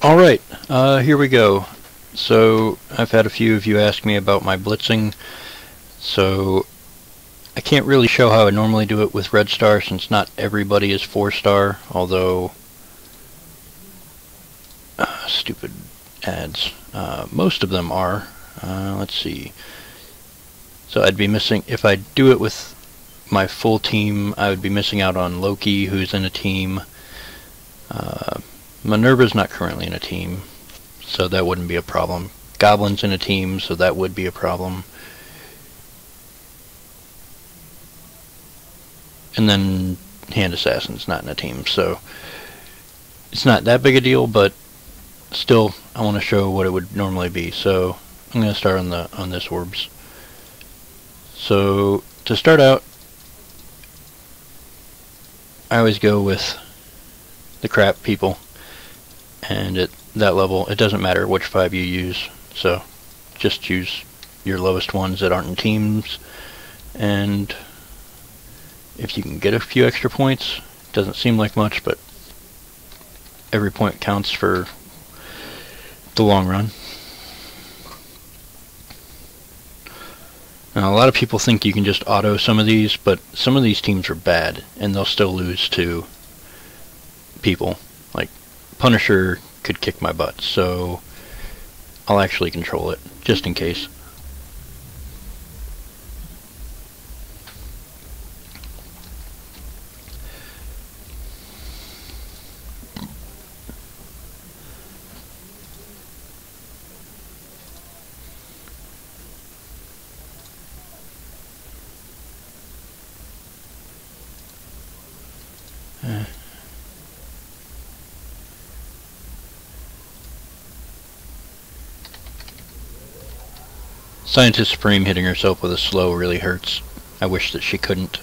Alright, here we go. So, I've had a few of you ask me about my blitzing, so I can't really show how I normally do it with Red Star since not everybody is 4-star, although stupid ads. Most of them are. Let's see. So I'd be missing, if I do it with my full team, I would be missing out on Loki, who's in a team. Minerva's not currently in a team, so that wouldn't be a problem. Goblin's in a team, so that would be a problem. And then Hand Assassin's not in a team, so it's not that big a deal, but still I want to show what it would normally be. So I'm going to start on this orbs. So to start out, I always go with the crap people, and at that level it doesn't matter which 5 you use, so just choose your lowest ones that aren't in teams, and if you can get a few extra points, it doesn't seem like much, but every point counts for the long run. Now, a lot of people think you can just auto some of these, but some of these teams are bad, and they'll still lose to people. Like, Punisher could kick my butt, so I'll actually control it, just in case. Scientist Supreme hitting herself with a slow really hurts. I wish that she couldn't.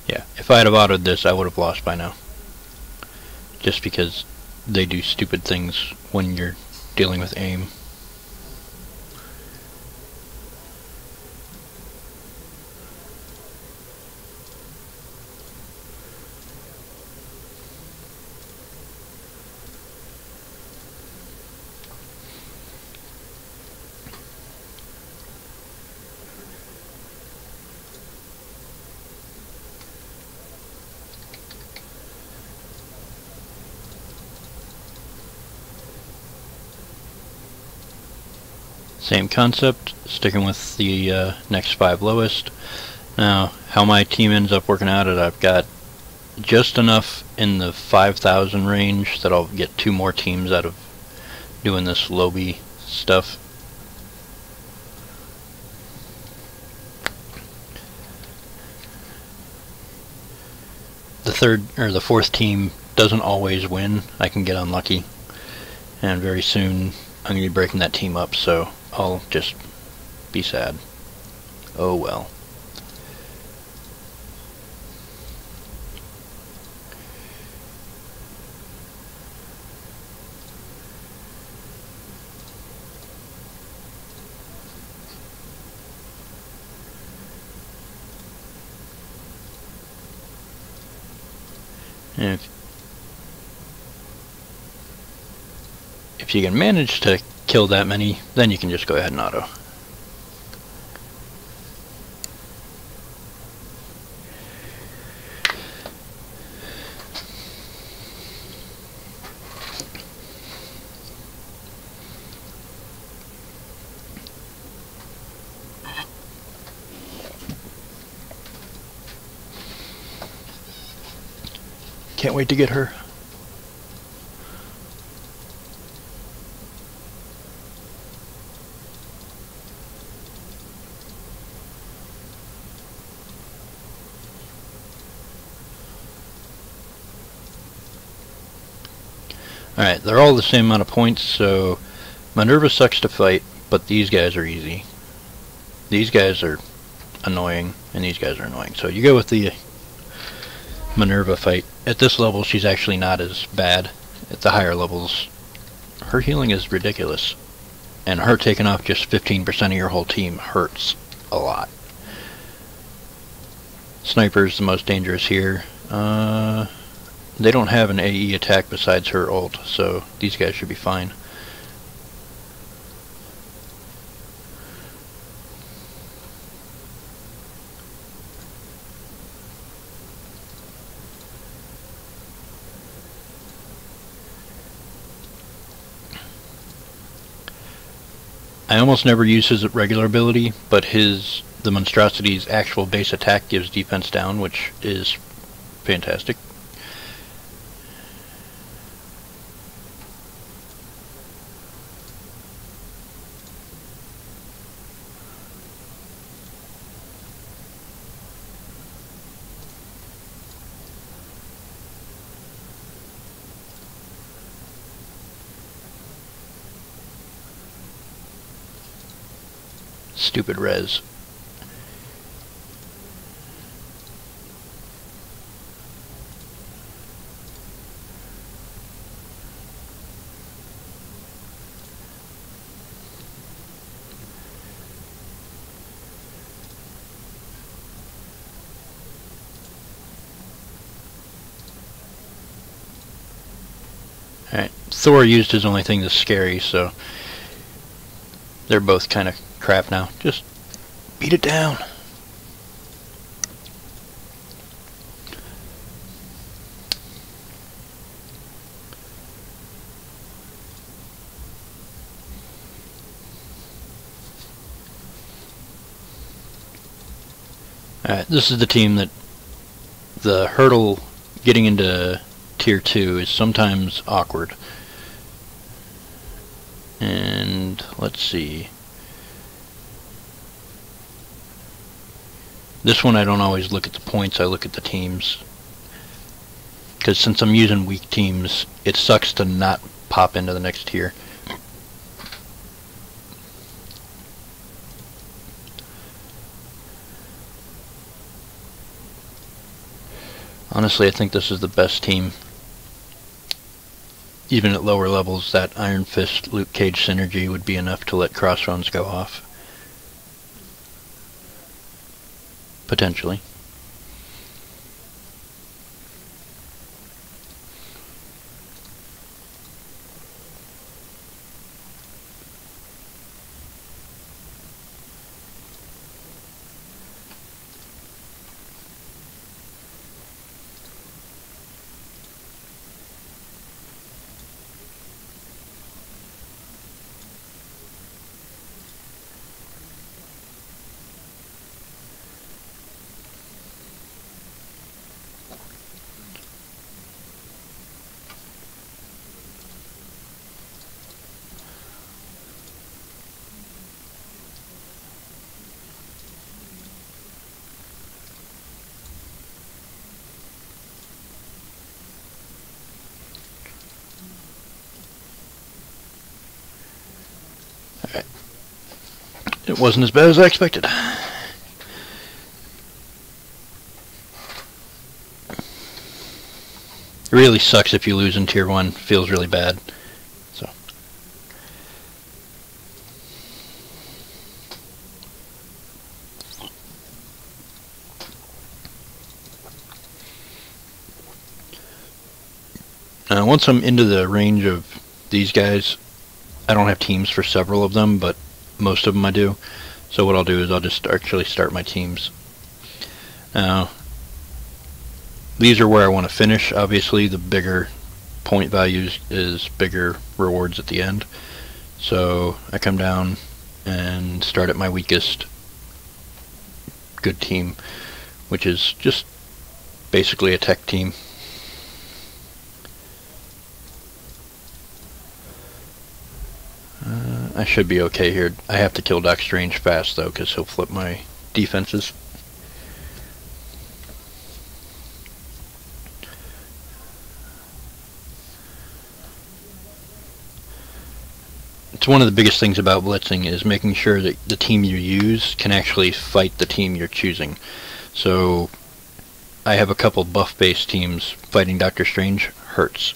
Yeah, if I'd have autoed this, I would have lost by now. Just because they do stupid things when you're dealing with aim. Same concept, sticking with the next 5 lowest. Now, how my team ends up working out is I've got just enough in the 5,000 range that I'll get 2 more teams out of doing this lobby stuff. The third or the fourth team doesn't always win. I can get unlucky, and very soon I'm going to be breaking that team up, so I'll just be sad. Oh well. And if you can manage to kill that many, then you can just go ahead and auto. Can't wait to get her. Alright, they're all the same amount of points, so Minerva sucks to fight, but these guys are easy. These guys are annoying, and these guys are annoying. So you go with the Minerva fight. At this level, she's actually not as bad. At the higher levels, her healing is ridiculous. And her taking off just 15% of your whole team hurts a lot. Sniper's the most dangerous here. They don't have an AE attack besides her ult, so these guys should be fine. I almost never use his regular ability, but the Monstrosity's actual base attack gives defense down, which is fantastic. Stupid res. Alright, Thor used his only thing that's scary, so they're both kind of crap now. Just beat it down. Alright, this is the team that the hurdle getting into tier 2 is sometimes awkward. And let's see. This one I don't always look at the points, I look at the teams. Because since I'm using weak teams, it sucks to not pop into the next tier. Honestly, I think this is the best team. Even at lower levels, that Iron Fist Luke Cage synergy would be enough to let Crossbones go off. Potentially. Alright. It wasn't as bad as I expected. It really sucks if you lose in tier 1. Feels really bad. So. Once I'm into the range of these guys, I don't have teams for several of them, but most of them I do. So what I'll do is I'll just actually start my teams. Now, these are where I want to finish. Obviously, the bigger point values is bigger rewards at the end. So I come down and start at my weakest good team, which is just basically a tech team. I should be okay here. I have to kill Doc Strange fast though, because he'll flip my defenses. It's one of the biggest things about blitzing is making sure that the team you use can actually fight the team you're choosing. So I have a couple buff-based teams fighting Doctor Strange hurts.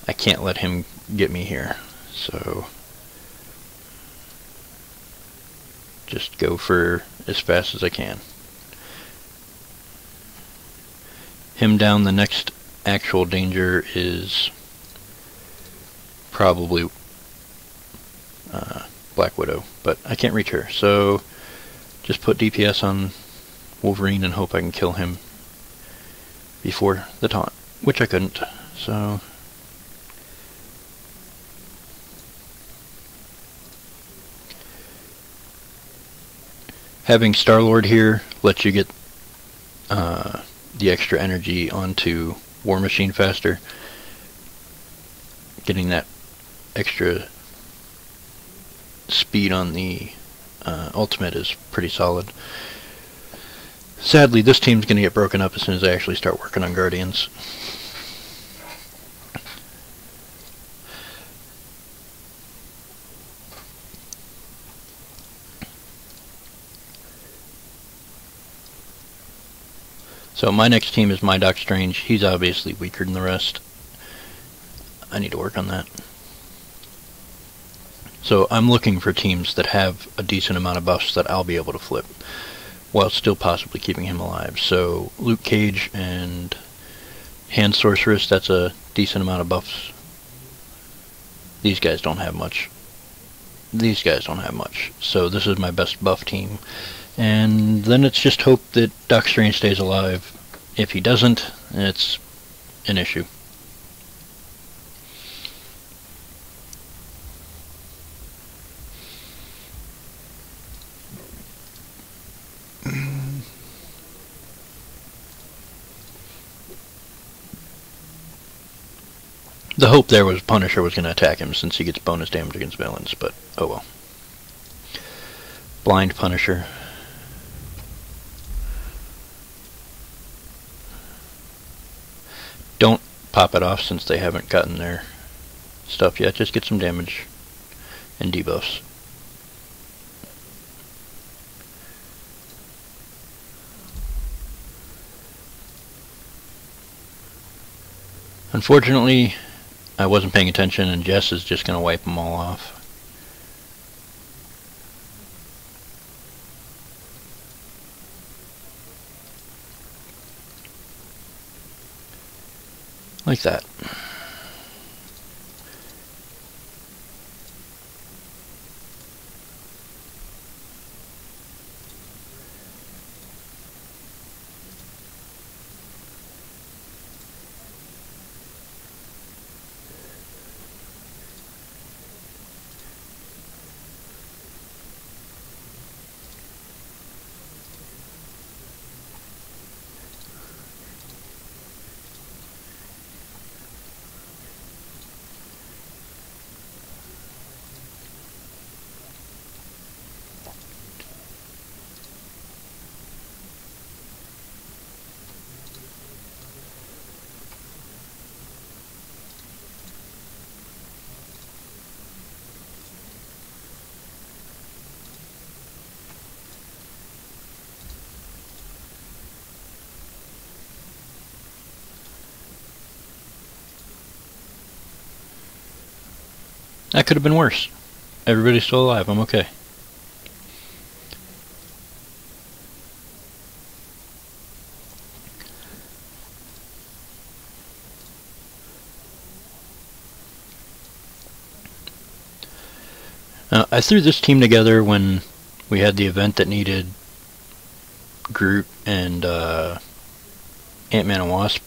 I can't let him get me here, so just go for as fast as I can. Him down, the next actual danger is probably Black Widow, but I can't reach her, so just put DPS on Wolverine and hope I can kill him before the taunt, which I couldn't, so having Star-Lord here lets you get the extra energy onto War Machine faster. Getting that extra speed on the ultimate is pretty solid. Sadly, this team's going to get broken up as soon as I actually start working on Guardians. So my next team is my Doc Strange. He's obviously weaker than the rest. I need to work on that. So I'm looking for teams that have a decent amount of buffs that I'll be able to flip, while still possibly keeping him alive. So Luke Cage and Hand Sorceress, that's a decent amount of buffs. These guys don't have much. These guys don't have much. So this is my best buff team. And then it's just hope that Doc Strange stays alive. If he doesn't, it's an issue. The hope there was Punisher was going to attack him since he gets bonus damage against villains, but oh well. Blind Punisher. Don't pop it off since they haven't gotten their stuff yet. Just get some damage and debuffs. Unfortunately, I wasn't paying attention and Jess is just going to wipe them all off. Like that. That could have been worse. Everybody's still alive. I'm okay. I threw this team together when we had the event that needed Groot and Ant-Man and Wasp,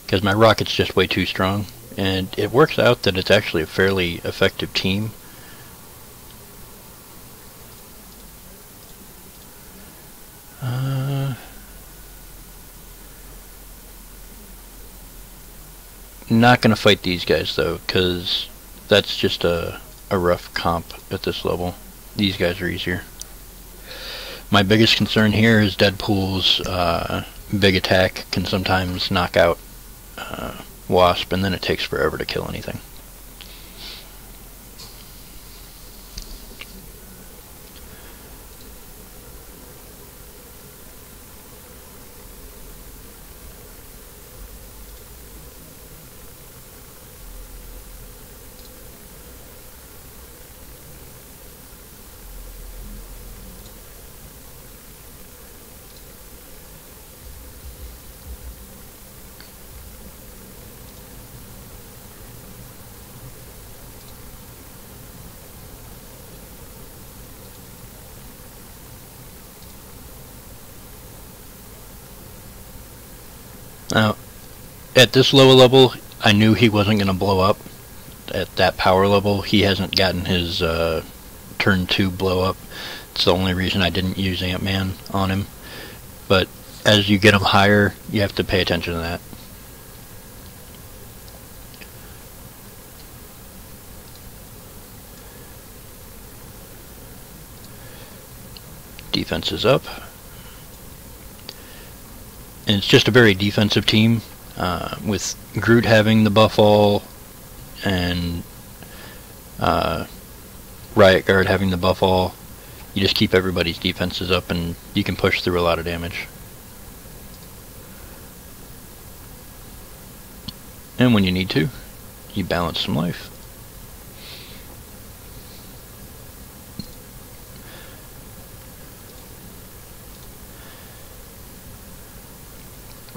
because my rocket's just way too strong. And it works out that it's actually a fairly effective team. Not gonna fight these guys though, because that's just a rough comp at this level. These guys are easier. My biggest concern here is Deadpool's big attack can sometimes knock out Wasp, and then it takes forever to kill anything. Now, at this lower level, I knew he wasn't going to blow up. At that power level, he hasn't gotten his turn 2 blow up. It's the only reason I didn't use Ant-Man on him. But as you get him higher, you have to pay attention to that. Defense is up. And it's just a very defensive team, with Groot having the buff all and Riot Guard having the buff all. You just keep everybody's defenses up and you can push through a lot of damage. And when you need to, you balance some life.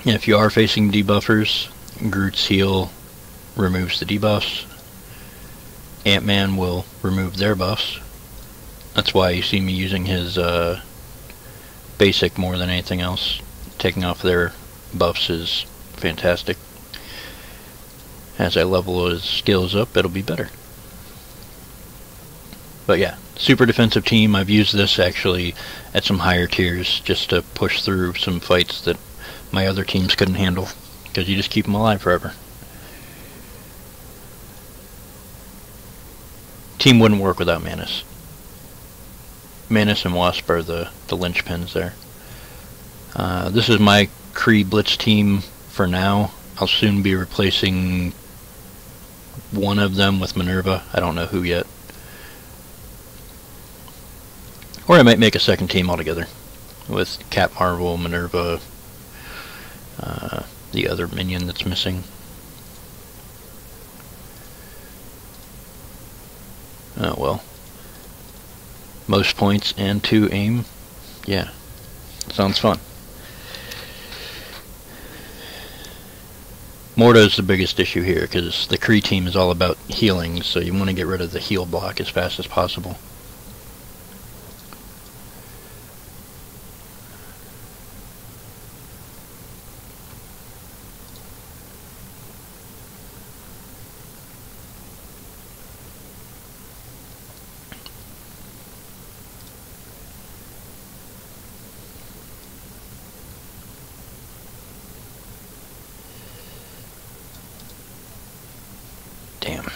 And if you are facing debuffers, Groot's heal removes the debuffs. Ant-Man will remove their buffs. That's why you see me using his basic more than anything else. Taking off their buffs is fantastic. As I level his skills up, it'll be better. But yeah, super defensive team. I've used this actually at some higher tiers just to push through some fights that my other teams couldn't handle, because you just keep them alive forever. Team wouldn't work without Manus. Manus and Wasp are the linchpins there. This is my Kree Blitz team for now. I'll soon be replacing one of them with Minerva. I don't know who yet. Or I might make a second team altogether with Cap Marvel, Minerva, the other minion that's missing. Oh well. Most points and 2 aim. Yeah. Sounds fun. Mordo's the biggest issue here, because the Kree team is all about healing, so you want to get rid of the heal block as fast as possible. Damn.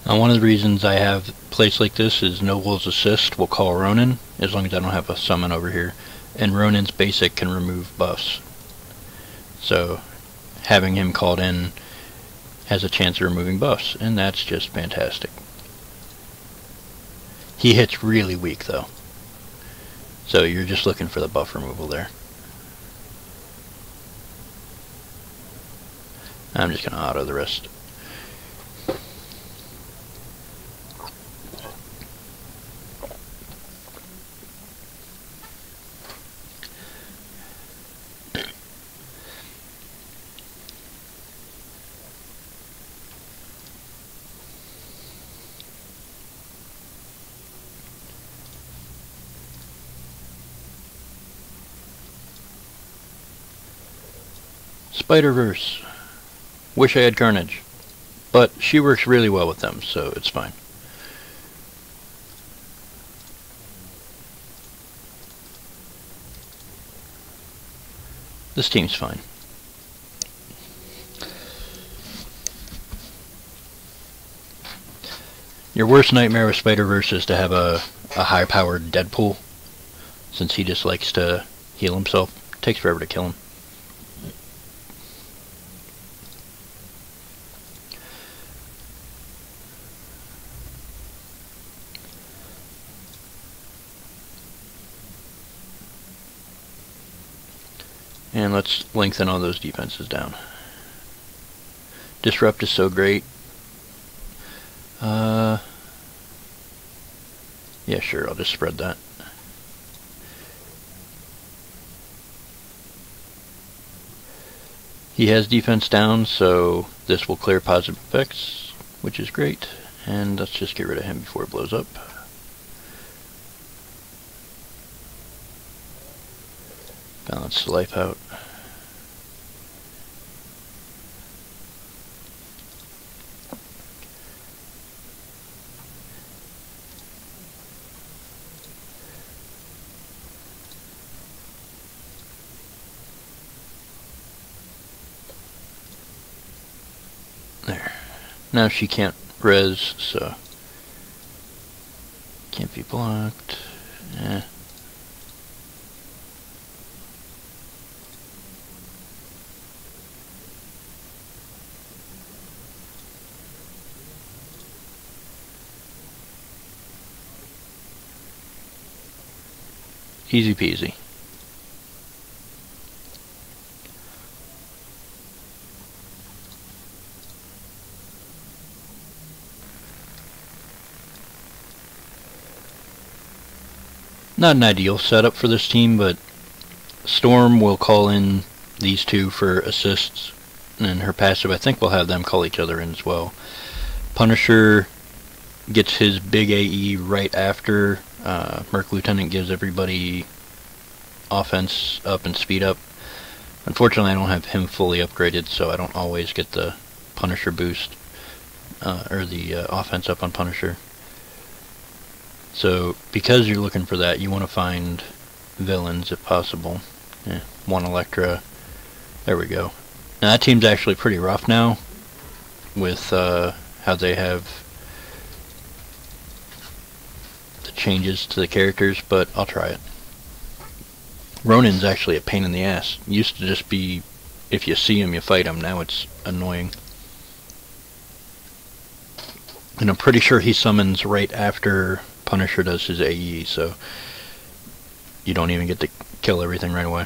Now, one of the reasons I have plays like this is Noble's Assist will call Ronin, as long as I don't have a summon over here, and Ronin's basic can remove buffs. So having him called in has a chance of removing buffs, and that's just fantastic. He hits really weak though, so you're just looking for the buff removal there. I'm just going to auto the rest. Spider-Verse. Wish I had Carnage. But she works really well with them, so it's fine. This team's fine. Your worst nightmare with Spider-Verse is to have a a high-powered Deadpool, since he just likes to heal himself. It takes forever to kill him. And let's lengthen all those defenses down. Disrupt is so great. Yeah, sure, I'll just spread that. He has defense down, so this will clear positive effects, which is great. And let's just get rid of him before it blows up. Balance the life out. There. Now she can't res, so can't be blocked. Eh. Easy peasy. Not an ideal setup for this team, but Storm will call in these two for assists, and her passive, I think we'll have them call each other in as well. Punisher gets his big AE right after. Merc Lieutenant gives everybody offense up and speed up. Unfortunately, I don't have him fully upgraded, so I don't always get the Punisher boost, or the offense up on Punisher. So, because you're looking for that, you want to find villains if possible. Yeah, one Electra. There we go. Now that team's actually pretty rough now, with how they have the changes to the characters, but I'll try it. Ronin's actually a pain in the ass. Used to just be, if you see him, you fight him. Now it's annoying. And I'm pretty sure he summons right after Punisher does his AE, so you don't even get to kill everything right away.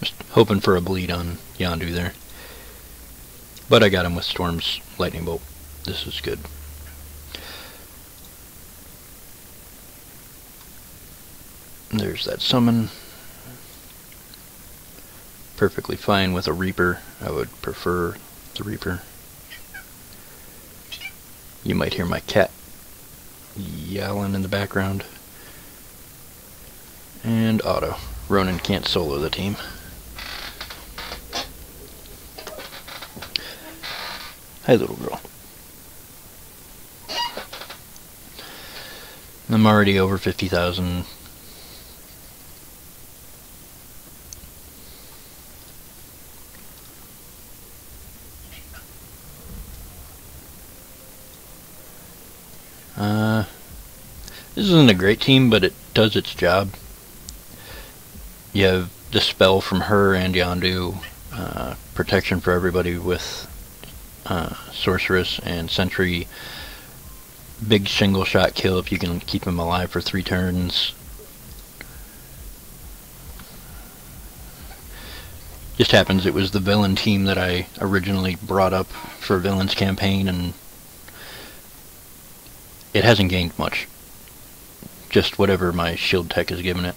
Just hoping for a bleed on Yondu there. But I got him with Storm's Lightning Bolt. This is good. There's that summon. Perfectly fine with a Reaper. I would prefer the Reaper. You might hear my cat yowling in the background. And auto. Ronin can't solo the team. Hi, little girl. I'm already over 50,000. This isn't a great team, but it does its job. You have Dispel from her and Yondu, protection for everybody with Sorceress and Sentry, big single shot kill if you can keep him alive for 3 turns. Just happens it was the villain team that I originally brought up for Villain's campaign, and it hasn't gained much. Just whatever my shield tech has given it.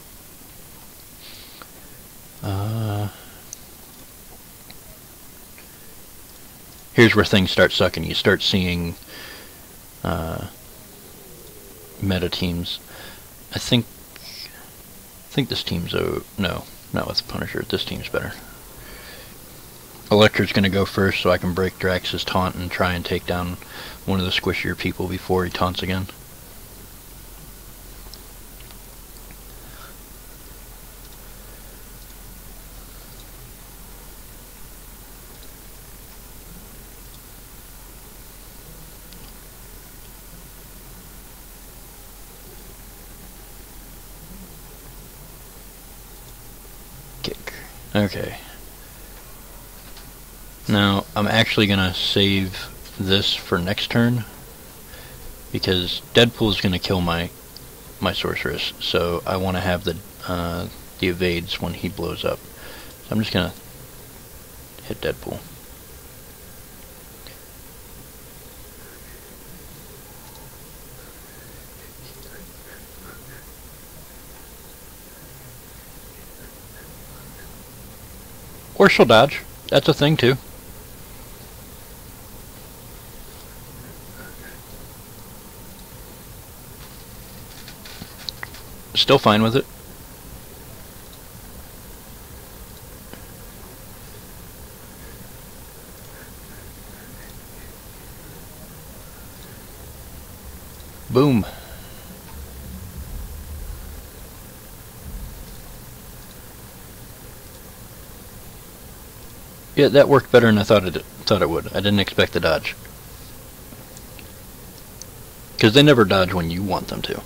Here's where things start sucking. You start seeing meta teams. I think this team's no, Not with Punisher. This team's better. Elektra's going to go first so I can break Drax's taunt and try and take down one of the squishier people before he taunts again. Kick. Okay. Now, I'm actually going to save this for next turn, because Deadpool is going to kill my sorceress, so I want to have the evades when he blows up. So I'm just going to hit Deadpool. Or she'll dodge. That's a thing too. Still fine with it. Boom. Yeah, that worked better than I thought it would. I didn't expect the dodge. Because they never dodge when you want them to.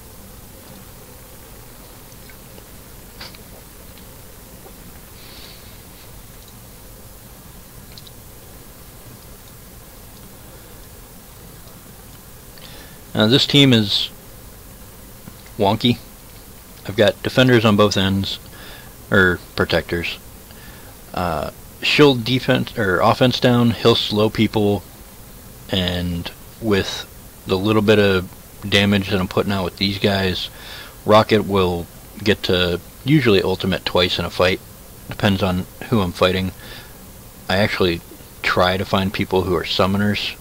Now this team is wonky. I've got defenders on both ends, or protectors. She'll defense or offense down, he'll slow people, and with the little bit of damage that I'm putting out with these guys, Rocket will get to usually ultimate twice in a fight. Depends on who I'm fighting. I actually try to find people who are summoners,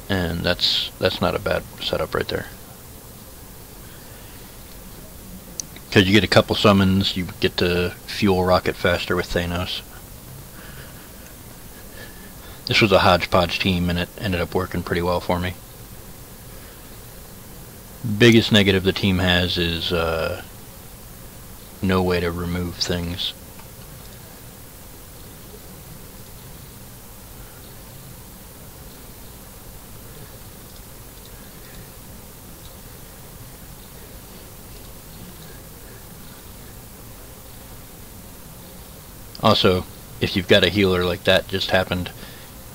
and that's not a bad setup right there. Because you get a couple summons, you get to fuel Rocket faster with Thanos. This was a hodgepodge team, and it ended up working pretty well for me. Biggest negative the team has is no way to remove things. Also, if you've got a healer like that just happened,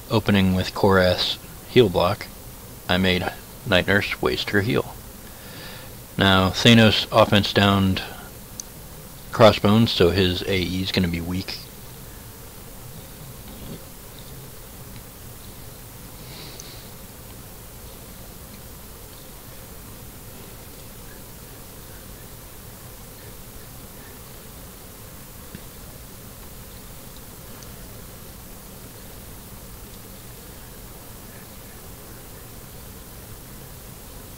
opening with Korath's heal block, I made Night Nurse waste her heal. Now, Thanos offense downed Crossbones, so his AE is going to be weak.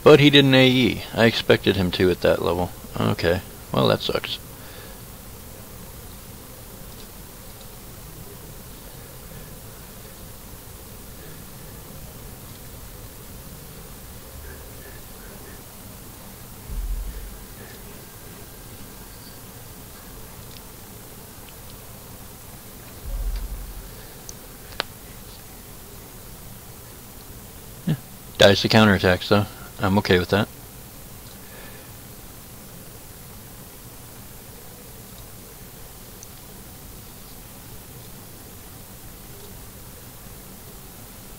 But he didn't AE. I expected him to at that level. Okay. Well, that sucks. Yeah. Dies to counterattacks, though. I'm okay with that.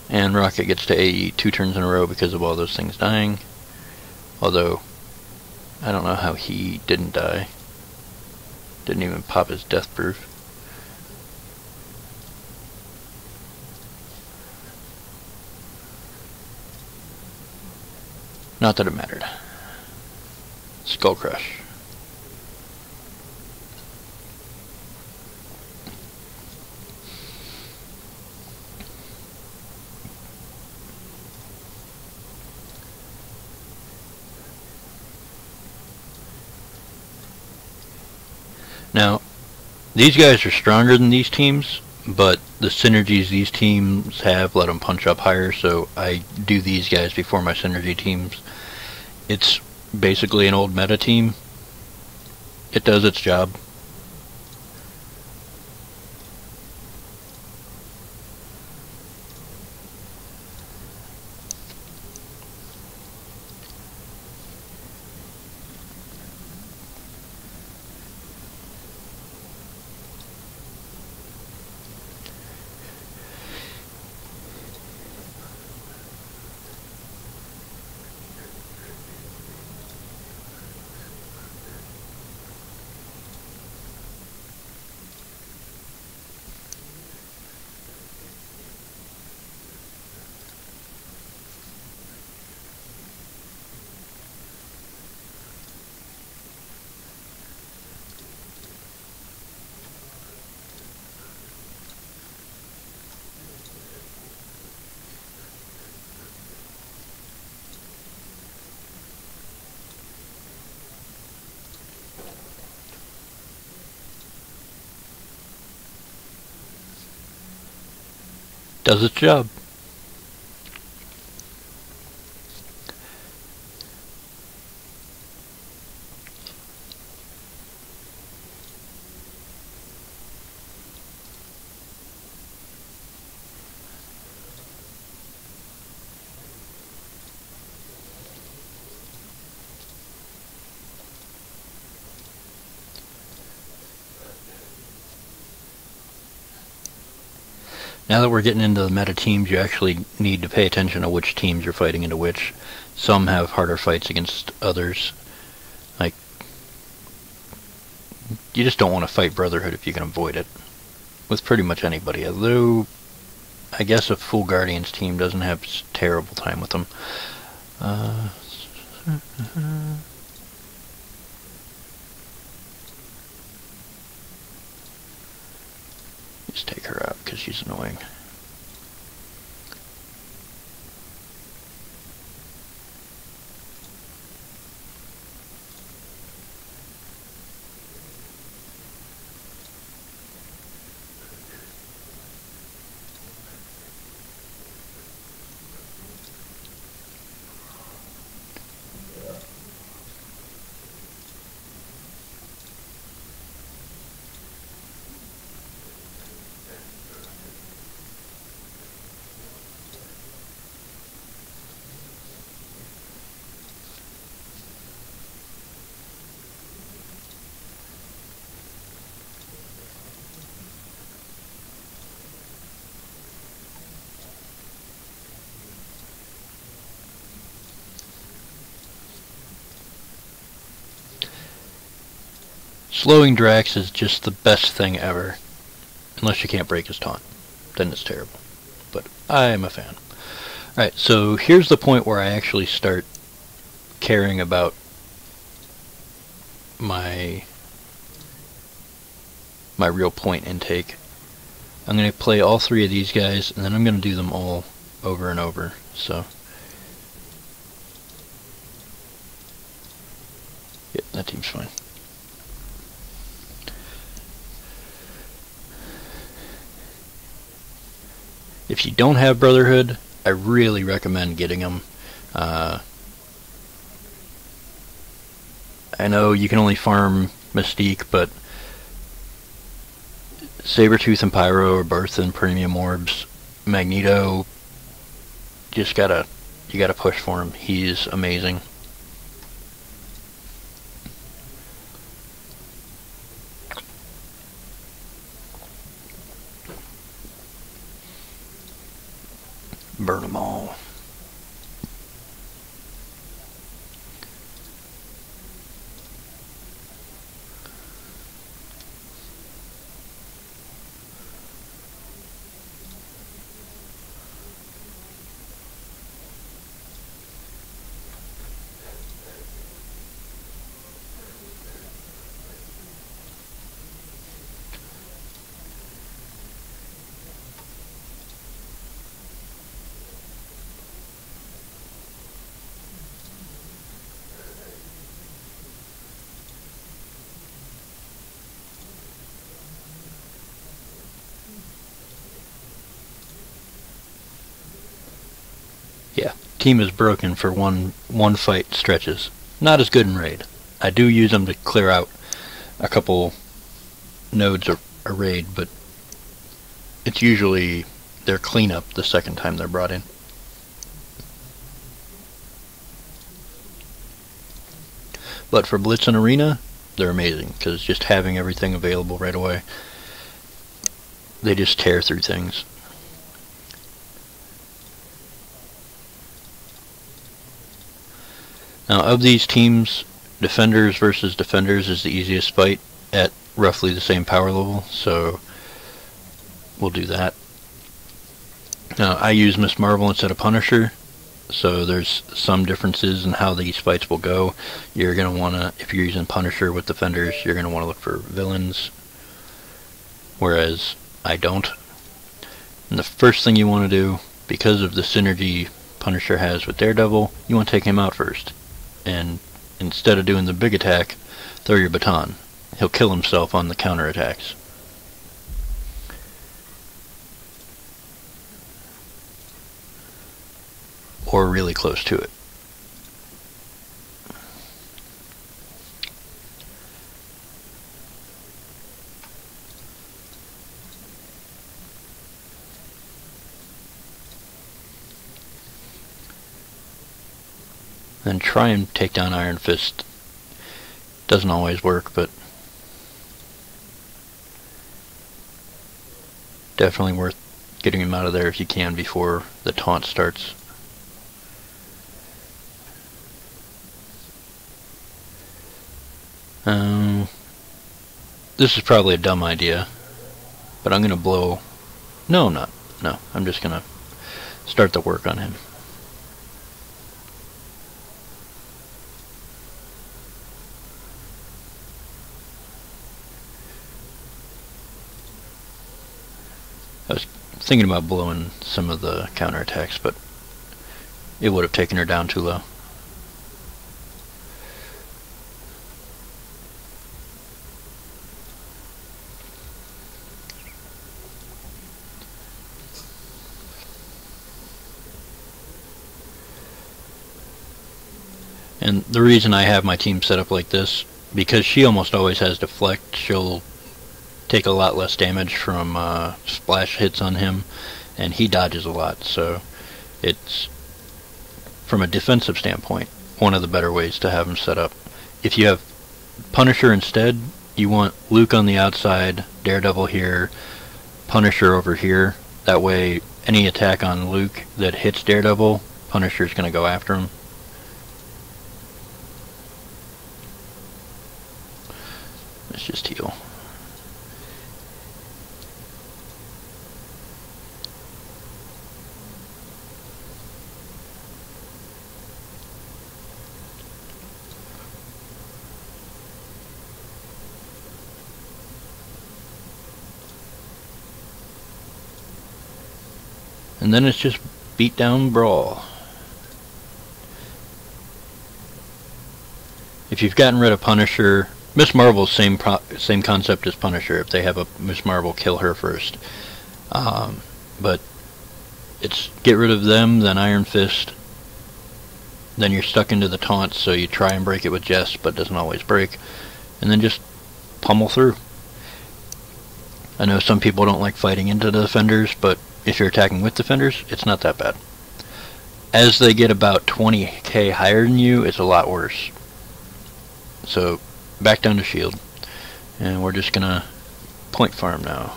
And Rocket gets to AE 2 turns in a row because of all those things dying. Although, I don't know how he didn't die. Didn't even pop his death proof. Not that it mattered. Skull Crush. Now, These guys are stronger than these teams, but the synergies these teams have let them punch up higher, so I do these guys before my synergy teams. It's basically an old meta team. It does its job. Does its job. Now that we're getting into the meta teams, you actually need to pay attention to which teams you're fighting into which. Some have harder fights against others. Like, you just don't want to fight Brotherhood if you can avoid it. With pretty much anybody. Although, I guess a full Guardians team doesn't have a terrible time with them. Just take her out because she's annoying. Slowing Drax is just the best thing ever. Unless you can't break his taunt. Then it's terrible. But I am a fan. Alright, so here's the point where I actually start caring about my real point intake. I'm going to play all three of these guys, and then I'm going to do them all over and over. So, yeah, that team's fine. If you don't have Brotherhood, I really recommend getting them. I know you can only farm Mystique, but Sabretooth and Pyro are both in premium orbs. Magneto, you gotta push for him. He's amazing. Burn them all. team is broken for one fight stretches. Not as good in raid. I do use them to clear out a couple nodes or a raid, but it's usually their cleanup the second time they're brought in. But for Blitz and Arena, they're amazing, because just having everything available right away, they just tear through things. Now, of these teams, Defenders versus Defenders is the easiest fight at roughly the same power level, so we'll do that. Now, I use Miss Marvel instead of Punisher, so there's some differences in how these fights will go. You're going to want to, if you're using Punisher with Defenders, you're going to want to look for villains, whereas I don't. And the first thing you want to do, because of the synergy Punisher has with Daredevil, you want to take him out first. And instead of doing the big attack, throw your baton. He'll kill himself on the counterattacks. Or really close to it. Then try and take down Iron Fist. Doesn't always work, but definitely worth getting him out of there if you can before the taunt starts. This is probably a dumb idea, but I'm gonna blow. No, I'm not. No, I'm just gonna start the work on him. I was thinking about blowing some of the counterattacks, but it would have taken her down too low. And the reason I have my team set up like this, because she almost always has deflect, she'll take a lot less damage from splash hits on him, and he dodges a lot, so it's, from a defensive standpoint, one of the better ways to have him set up. If you have Punisher instead, you want Luke on the outside, Daredevil here, Punisher over here. That way, any attack on Luke that hits Daredevil, Punisher's going to go after him. Let's just heal. And then it's just beat down brawl. If you've gotten rid of Punisher, Miss Marvel's same concept as Punisher. If they have a Miss Marvel, kill her first. But it's get rid of them, then Iron Fist. Then you're stuck into the taunts, so you try and break it with Jess, but it doesn't always break. And then just pummel through. I know some people don't like fighting into the defenders, but if you're attacking with defenders, it's not that bad. As they get about 20k higher than you, it's a lot worse. So, back down to shield. And we're just gonna point farm now.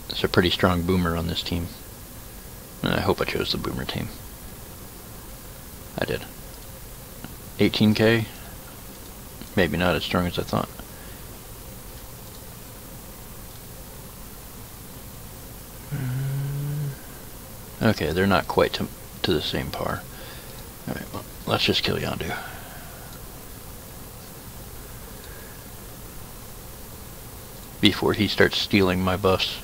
It's a pretty strong boomer on this team. I hope I chose the boomer team. I did. 18k? Maybe not as strong as I thought. Okay, they're not quite to the same par. Alright, well, let's just kill Yondu. Before he starts stealing my buffs.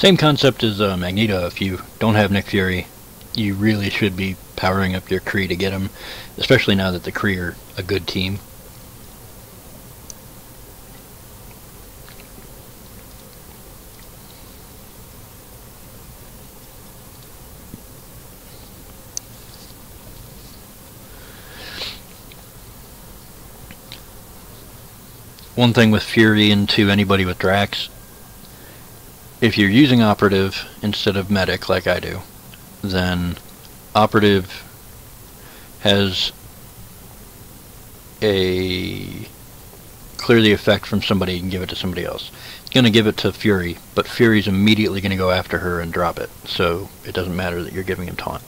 Same concept as Magneto. If you don't have Nick Fury, you really should be powering up your Kree to get him, especially now that the Kree are a good team. One thing with Fury and to anybody with Drax, if you're using Operative instead of Medic like I do, then Operative has a clear the effect from somebody and give it to somebody else. It's going to give it to Fury, but Fury's immediately going to go after her and drop it, so it doesn't matter that you're giving him taunt.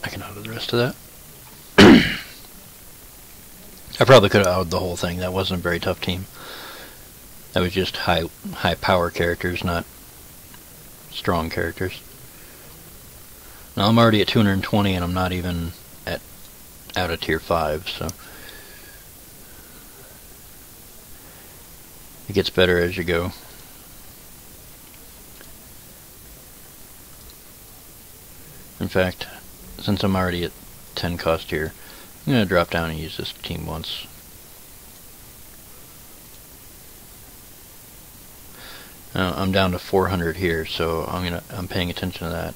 I can auto the rest of that. I probably could have autoed the whole thing. That wasn't a very tough team. That was just high power characters, not strong characters. Now I'm already at 220 and I'm not even out of tier 5, so it gets better as you go. In fact, since I'm already at 10 cost here, I'm going to drop down and use this team once. Now, I'm down to 400 here, so I'm paying attention to that.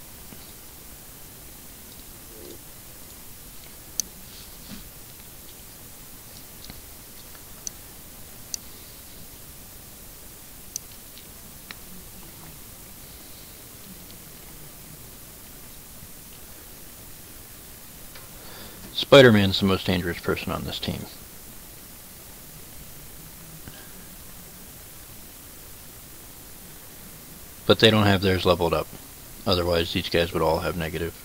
Spider-Man's the most dangerous person on this team. But they don't have theirs leveled up. Otherwise, these guys would all have negative.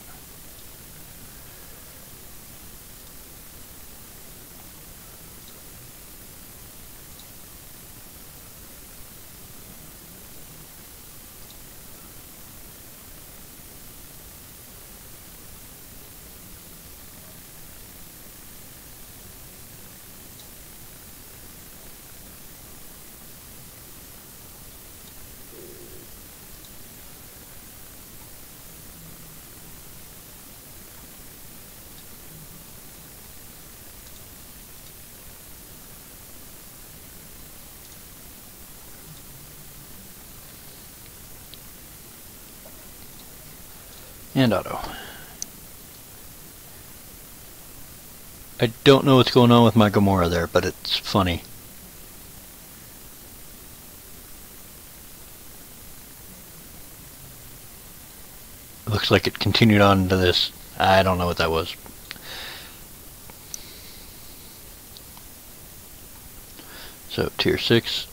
And auto. I don't know what's going on with my Gamora there, but it's funny. It looks like it continued on to this. I don't know what that was. So, tier 6.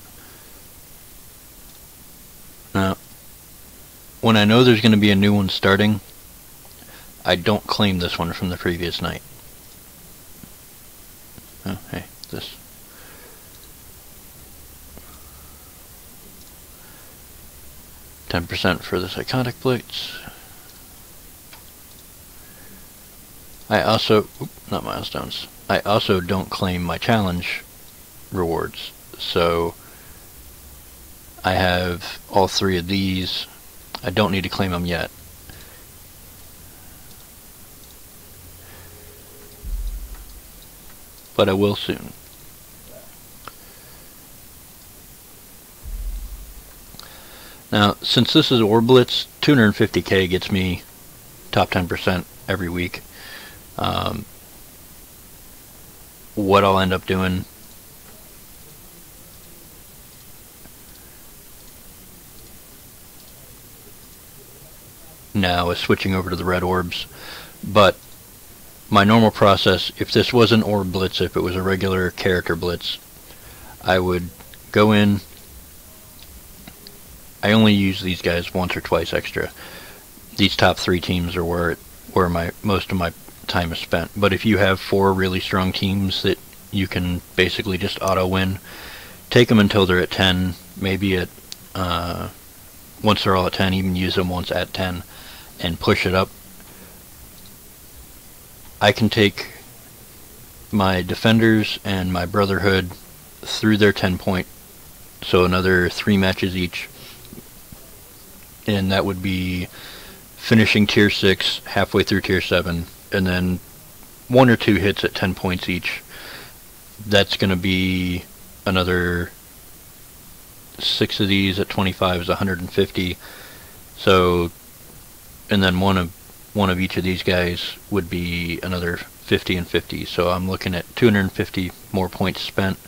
Now, when I know there's going to be a new one starting, I don't claim this one from the previous night. Oh, hey, this. $10% for the psychotic Blitz. I also, not milestones. I also don't claim my challenge rewards. So I have all 3 of these. I don't need to claim them yet. But I will soon. Now, since this is Orb Blitz, 250k gets me top 10% every week. What I'll end up doing now is switching over to the red orbs, but my normal process, if this was an Orb Blitz, if it was a regular character Blitz, I would go in. I only use these guys once or twice extra. These top 3 teams are where most of my time is spent. But if you have 4 really strong teams that you can basically just auto win, take them until they're at 10. Maybe at once they're all at 10, even use them once at 10, and push it up. I can take my Defenders and my Brotherhood through their 10 point, so another 3 matches each, and that would be finishing tier 6 halfway through tier 7, and then 1 or 2 hits at 10 points each. That's going to be another 6 of these at 25 is 150. So, and then one of each of these guys would be another 50 and 50. So I'm looking at 250 more points spent,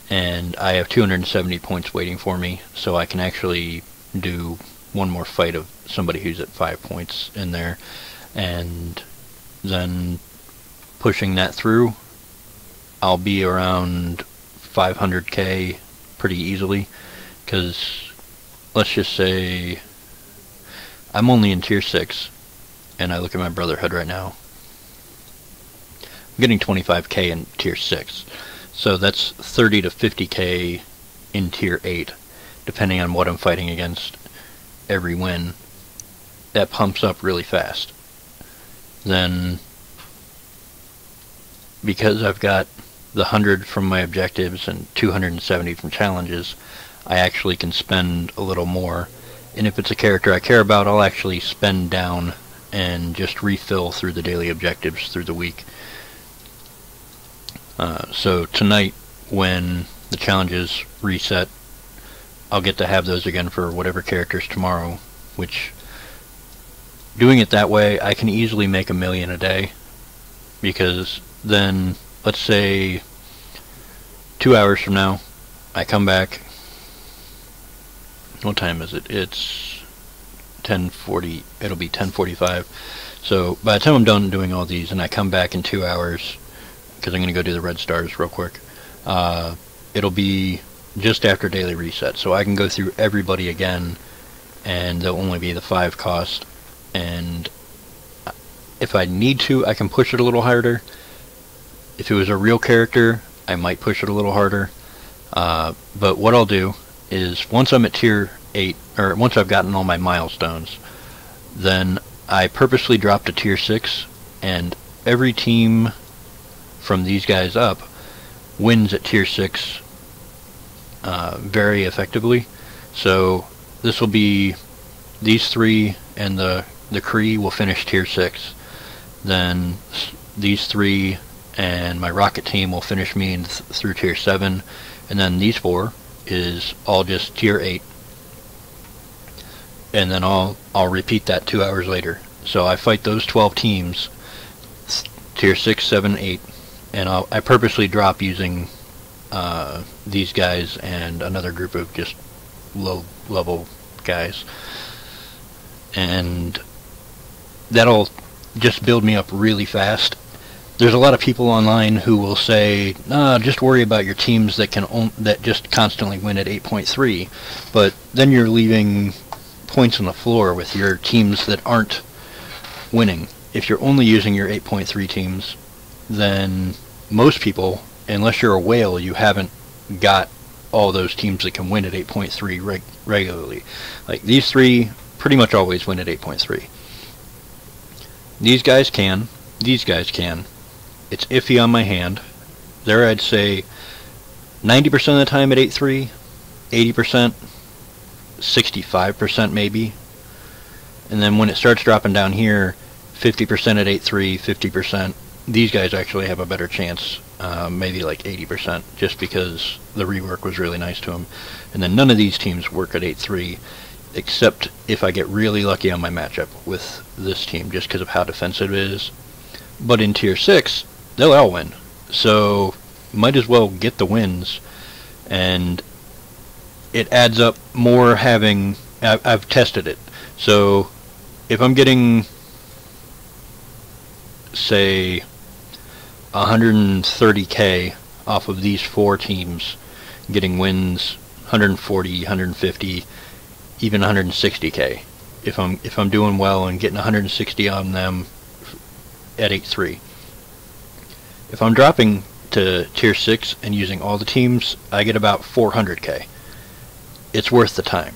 and I have 270 points waiting for me, so I can actually do one more fight of somebody who's at 5 points in there, and then pushing that through, I'll be around 500k pretty easily, because let's just say I'm only in tier 6, and I look at my Brotherhood right now, I'm getting 25k in tier 6, so that's 30 to 50k in tier 8, depending on what I'm fighting against every win. That pumps up really fast. Then, because I've got the 100 from my objectives and 270 from challenges, I actually can spend a little more. And if it's a character I care about, I'll actually spend down and just refill through the daily objectives through the week. So tonight, when the challenges reset, I'll get to have those again for whatever characters tomorrow, which, doing it that way, I can easily make $1 million a day, because then, let's say 2 hours from now, I come back. What time is it? It's 10:40. It'll be 10:45. So by the time I'm done doing all these and I come back in 2 hours, because I'm going to go do the red stars real quick, it'll be just after daily reset. So I can go through everybody again, and there'll only be the 5 cost. And if I need to, I can push it a little harder. If it was a real character, I might push it a little harder. But what I'll do is, once I'm at tier 8, or once I've gotten all my milestones, then I purposely drop to tier 6, and every team from these guys up wins at tier 6 very effectively. So this will be these 3, and the Kree will finish tier 6. Then these 3 and my rocket team will finish me through tier 7, and then these 4 is all just tier 8, and then I'll repeat that 2 hours later. So I fight those 12 teams, tier 6, 7, 8, and I purposely drop using these guys and another group of just low level guys, and that'll just build me up really fast. There's a lot of people online who will say, just worry about your teams that just constantly win at 8.3, but then you're leaving points on the floor with your teams that aren't winning. If you're only using your 8.3 teams, then most people, unless you're a whale, you haven't got all those teams that can win at 8.3 regularly. Like, these three pretty much always win at 8.3. These guys can. It's iffy on my hand. There I'd say 90% of the time at 8.3, 80%, 65% maybe. And then when it starts dropping down here, 50% at 8.3, 50%. These guys actually have a better chance, maybe like 80%, just because the rework was really nice to them. And then none of these teams work at 8.3, except if I get really lucky on my matchup with this team, just because of how defensive it is. But in tier 6, they'll all win. So might as well get the wins. And it adds up more having... I've tested it. So if I'm getting, say, 130k off of these 4 teams, getting wins 140, 150, even 160k. If I'm doing well and getting 160 on them at 8.3. If I'm dropping to tier 6 and using all the teams, I get about 400k. It's worth the time,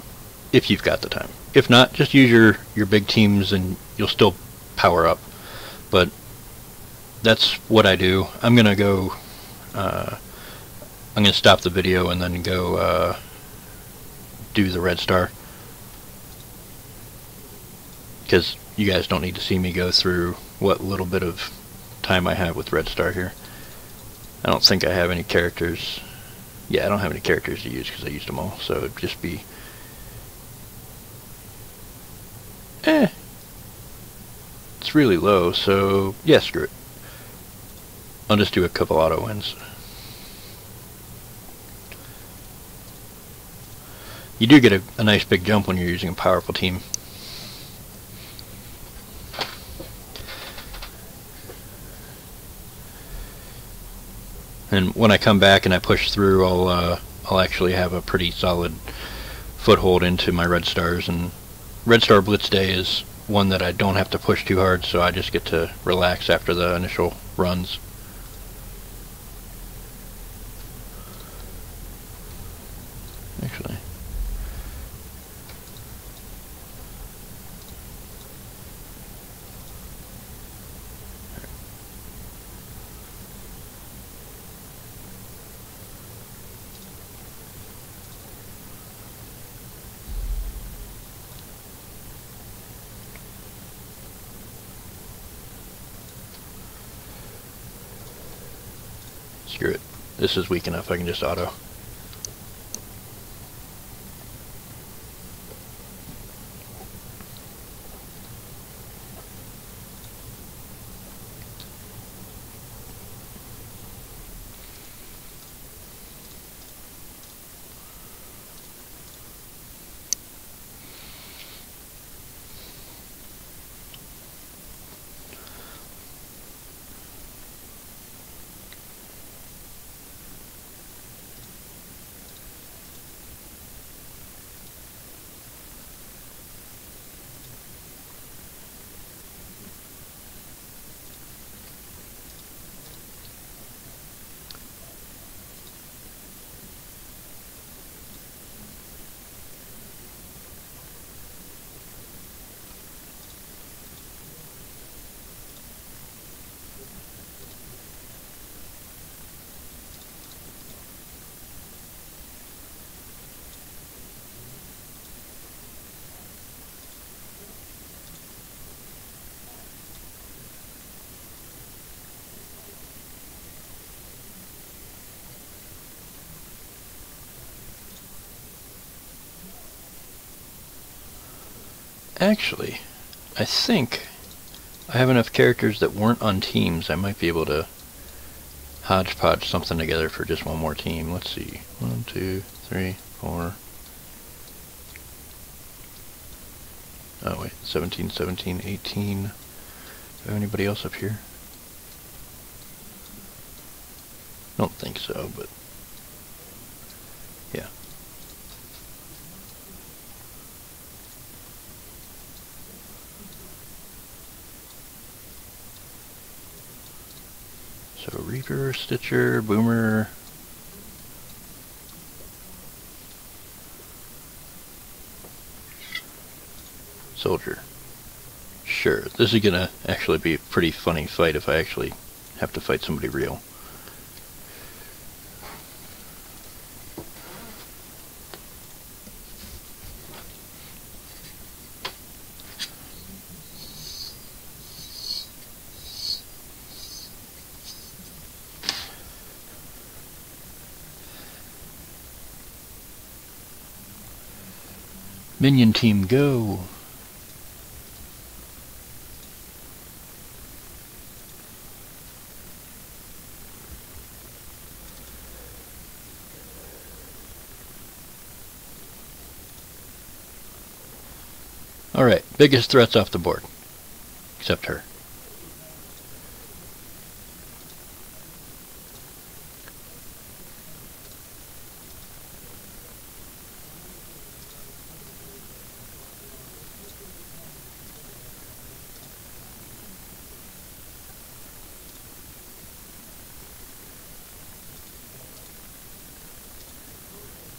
if you've got the time. If not, just use your big teams and you'll still power up. But that's what I do. I'm gonna go. I'm gonna stop the video and then go do the red star, because you guys don't need to see me go through what little bit of time I have with red star here. I don't think I have any characters. Yeah, I don't have any characters to use because I used them all. So it'd just be it's really low, so yeah, screw it. I'll just do a couple auto wins. You do get a nice big jump when you're using a powerful team. And when I come back and I push through, I'll actually have a pretty solid foothold into my red stars. And red star blitz day is one that I don't have to push too hard, so I just get to relax after the initial runs. Actually, screw it. This is weak enough, I can just auto. Actually, I think I have enough characters that weren't on teams. I might be able to hodgepodge something together for just one more team. Let's see. 1, 2, 3, 4. Oh wait, 17, 17, 18. Do I have anybody else up here? Don't think so, but yeah. So Reaper, Stitcher, Boomer. Soldier. Sure, this is gonna actually be a pretty funny fight if I actually have to fight somebody real. Minion team, go! Alright, biggest threats off the board. Except her.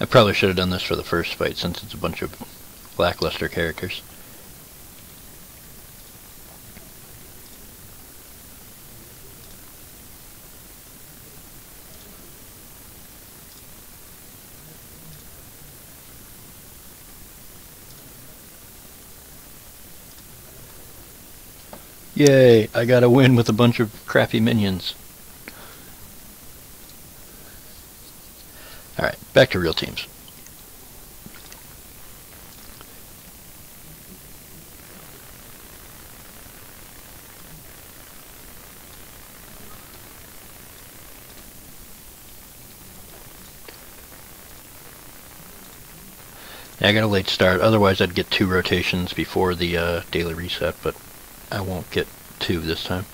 I probably should have done this for the first fight since it's a bunch of lackluster characters. Yay, I got a win with a bunch of crappy minions. Alright, back to real teams. Yeah, I got a late start, otherwise I'd get 2 rotations before the daily reset, but I won't get 2 this time.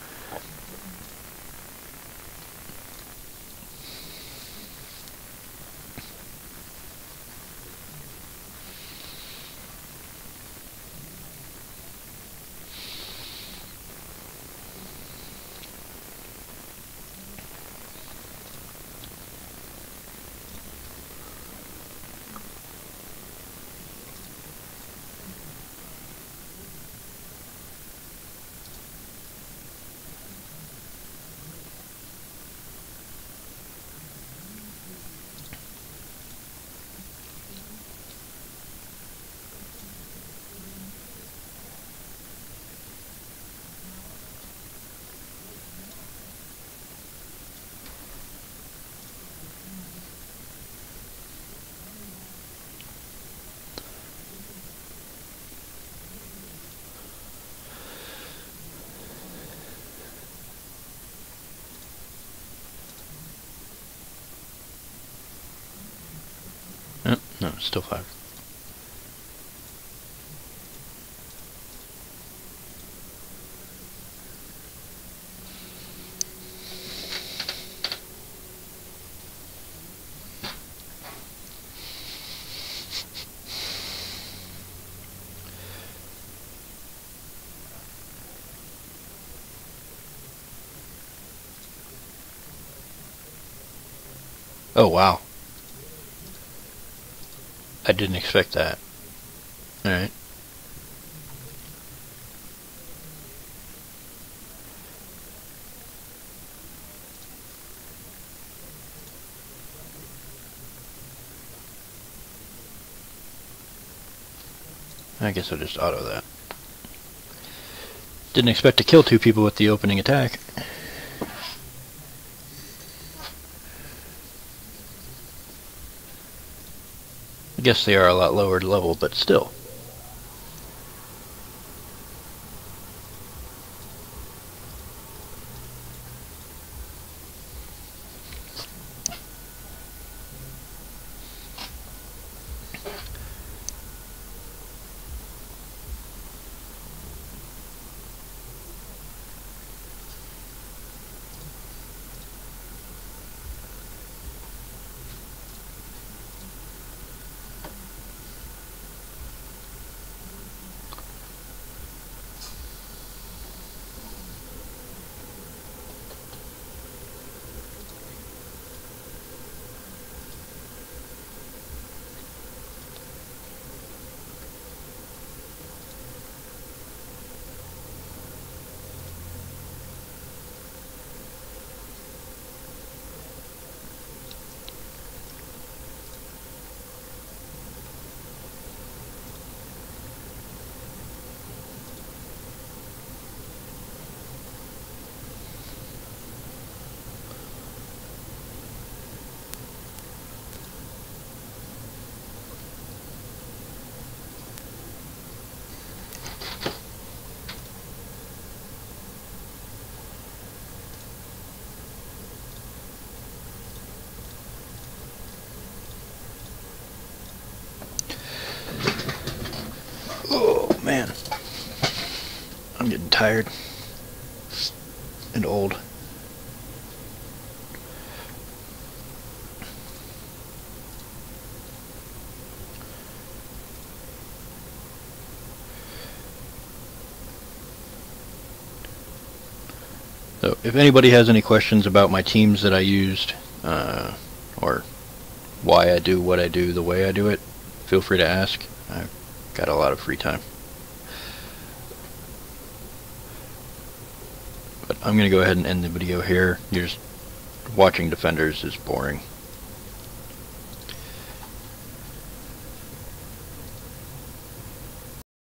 Oh, no, still 5. Oh, wow. I didn't expect that. Alright. I guess I'll just auto that. Didn't expect to kill 2 people with the opening attack. I guess they are a lot lower level, but still. tired and old. So if anybody has any questions about my teams that I used, or why I do what I do the way I do it, feel free to ask. I've got a lot of free time. But I'm going to go ahead and end the video here. You're just watching defenders is boring.